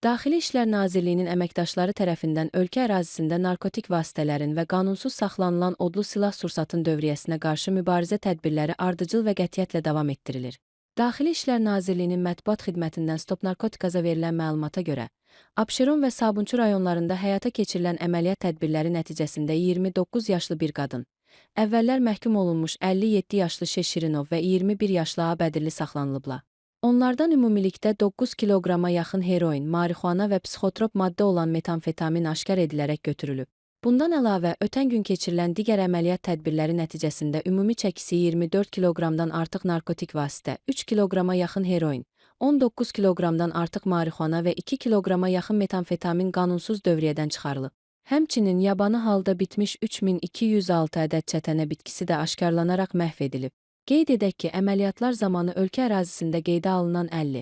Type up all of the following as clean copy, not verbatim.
Daxili İşlər Nazirliyinin əməkdaşları tərəfindən ölkə ərazisində narkotik vasitələrin və qanunsuz saxlanılan odlu silah-sursatın dövriyyəsinə qarşı mübarizə tədbirləri ardıcıl və qətiyyətlə davam etdirilir. Daxili İşlər Nazirliyinin mətbuat xidmətindən Stop Narkotikaza verilən məlumata görə, Abşeron və Sabunçu rayonlarında həyata keçirilən əməliyyat tədbirləri nəticəsində 29 yaşlı bir qadın, əvvəllər məhkum olunmuş 57 yaşlı Şeşirinov və 21 yaşlı Abədirli saxlanılıblar. Onlardan ümumilikdə 9 kiloqrama yaxın heroin, marixuana və psixotrop maddə olan metamfetamin aşkar edilərək götürülüb. Bundan əlavə, ötən gün keçirilən digər əməliyyat tədbirləri nəticəsində ümumi çəkisi 24 kiloqramdan artıq narkotik vasitə, 3 kiloqrama yaxın heroin, 19 kiloqramdan artıq marixuana və 2 kiloqrama yaxın metamfetamin qanunsuz dövriyyədən çıxarılıb. Həmçinin yabanı halda bitmiş 3206 ədəd çətənə bitkisi də aşkarlanaraq məhv edilib. Qeyd edək ki, əməliyyatlar zamanı ölkə ərazisində qeydə alınan 50,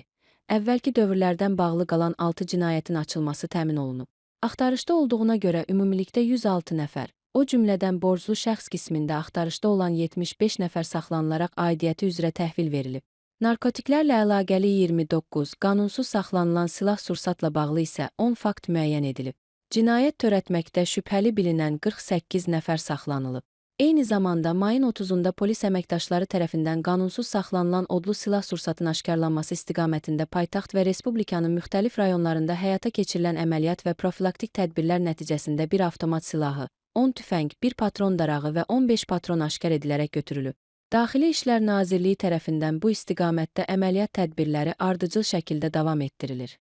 əvvəlki dövrlərdən bağlı qalan 6 cinayətin açılması təmin olunub. Axtarışda olduğuna görə ümumilikdə 106 nəfər, o cümlədən borclu şəxs qismində axtarışda olan 75 nəfər saxlanılaraq aidiyyəti üzrə təhvil verilib. Narkotiklərlə əlaqəli 29, qanunsuz saxlanılan silah-sursatla bağlı isə 10 fakt müəyyən edilib. Cinayət törətməkdə şübhəli bilinən 48 nəfər saxlanılıb. Eyni zamanda mayın 30-da polis əməkdaşları tərəfindən qanunsuz saxlanılan odlu silah-sursatın aşkarlanması istiqamətində paytaxt və respublikanın müxtəlif rayonlarında həyata keçirilən əməliyyat və profilaktik tədbirlər nəticəsində bir avtomat silahı, 10 tüfəng, 1 patron darağı və 15 patron aşkar edilərək götürülüb. Daxili İşlər Nazirliyi tərəfindən bu istiqamətdə əməliyyat tədbirləri ardıcıl şəkildə davam etdirilir.